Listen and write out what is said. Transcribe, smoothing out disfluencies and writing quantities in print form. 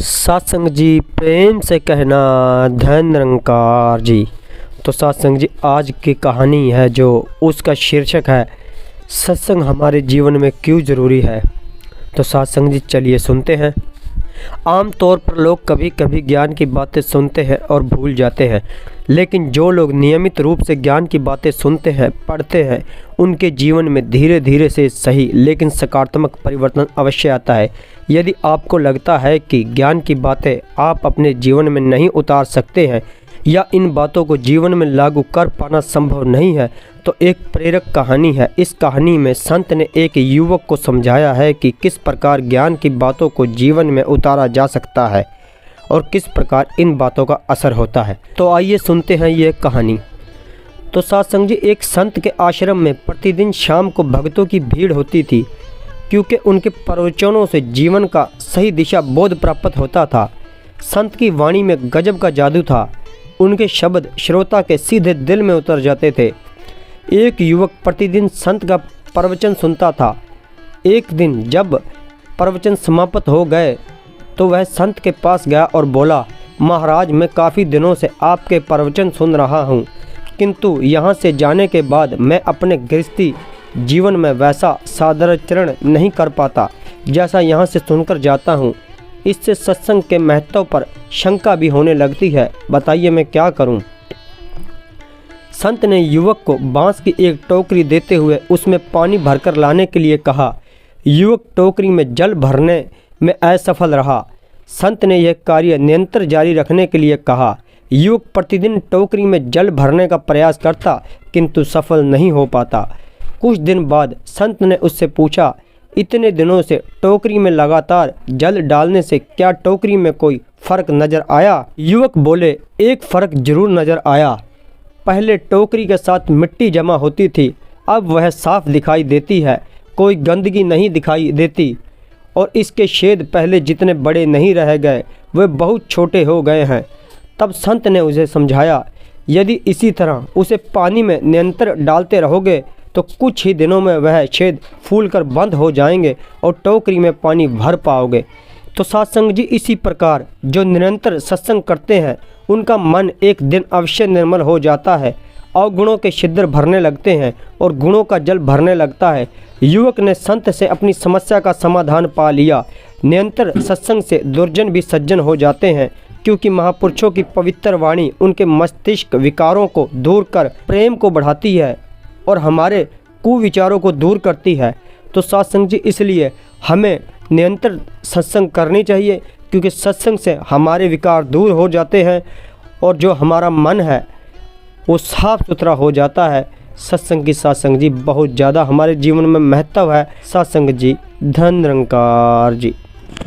सत्संग जी प्रेम से कहना धन निरंकार जी। तो सत्संग जी आज की कहानी है जो उसका शीर्षक है सत्संग हमारे जीवन में क्यों ज़रूरी है। तो सत्संग जी चलिए सुनते हैं। आम तौर पर लोग कभी कभी ज्ञान की बातें सुनते हैं और भूल जाते हैं, लेकिन जो लोग नियमित रूप से ज्ञान की बातें सुनते हैं पढ़ते हैं उनके जीवन में धीरे धीरे से सही लेकिन सकारात्मक परिवर्तन अवश्य आता है। यदि आपको लगता है कि ज्ञान की बातें आप अपने जीवन में नहीं उतार सकते हैं या इन बातों को जीवन में लागू कर पाना संभव नहीं है तो एक प्रेरक कहानी है। इस कहानी में संत ने एक युवक को समझाया है कि किस प्रकार ज्ञान की बातों को जीवन में उतारा जा सकता है और किस प्रकार इन बातों का असर होता है। तो आइए सुनते हैं ये कहानी। तो सत्संग जी एक संत के आश्रम में प्रतिदिन शाम को भक्तों की भीड़ होती थी, क्योंकि उनके प्रवचनों से जीवन का सही दिशा बोध प्राप्त होता था। संत की वाणी में गजब का जादू था, उनके शब्द श्रोता के सीधे दिल में उतर जाते थे। एक युवक प्रतिदिन संत का प्रवचन सुनता था। एक दिन जब प्रवचन समाप्त हो गए तो वह संत के पास गया और बोला, महाराज मैं काफ़ी दिनों से आपके प्रवचन सुन रहा हूँ, किंतु यहाँ से जाने के बाद मैं अपने गृहस्थी जीवन में वैसा साधारण नहीं कर पाता जैसा यहाँ से सुनकर जाता हूँ। इससे सत्संग के महत्व पर शंका भी होने लगती है, बताइए मैं क्या करूँ। संत ने युवक को बांस की एक टोकरी देते हुए उसमें पानी भरकर लाने के लिए कहा। युवक टोकरी में जल भरने में असफल रहा। संत ने यह कार्य निरंतर जारी रखने के लिए कहा। युवक प्रतिदिन टोकरी में जल भरने का प्रयास करता किंतु सफल नहीं हो पाता। कुछ दिन बाद संत ने उससे पूछा, इतने दिनों से टोकरी में लगातार जल डालने से क्या टोकरी में कोई फर्क नज़र आया? युवक बोले, एक फ़र्क जरूर नज़र आया। पहले टोकरी के साथ मिट्टी जमा होती थी, अब वह साफ दिखाई देती है, कोई गंदगी नहीं दिखाई देती और इसके छेद पहले जितने बड़े नहीं रह गए, वे बहुत छोटे हो गए हैं। तब संत ने उसे समझाया, यदि इसी तरह उसे पानी में निरंतर डालते रहोगे तो कुछ ही दिनों में वह छेद फूलकर बंद हो जाएंगे और टोकरी में पानी भर पाओगे। तो सत्संग जी इसी प्रकार जो निरंतर सत्संग करते हैं उनका मन एक दिन अवश्य निर्मल हो जाता है, अवगुणों के छिद्र भरने लगते हैं और गुणों का जल भरने लगता है। युवक ने संत से अपनी समस्या का समाधान पा लिया। निरंतर सत्संग से दुर्जन भी सज्जन हो जाते हैं, क्योंकि महापुरुषों की पवित्र वाणी उनके मस्तिष्क विकारों को दूर कर प्रेम को बढ़ाती है और हमारे कुविचारों को दूर करती है। तो सत्संग जी इसलिए हमें निरंतर सत्संग करनी चाहिए, क्योंकि सत्संग से हमारे विकार दूर हो जाते हैं और जो हमारा मन है वो साफ सुथरा हो जाता है। सत्संग की सत्संग जी बहुत ज़्यादा हमारे जीवन में महत्व है। सत्संग जी धन निरंकार जी।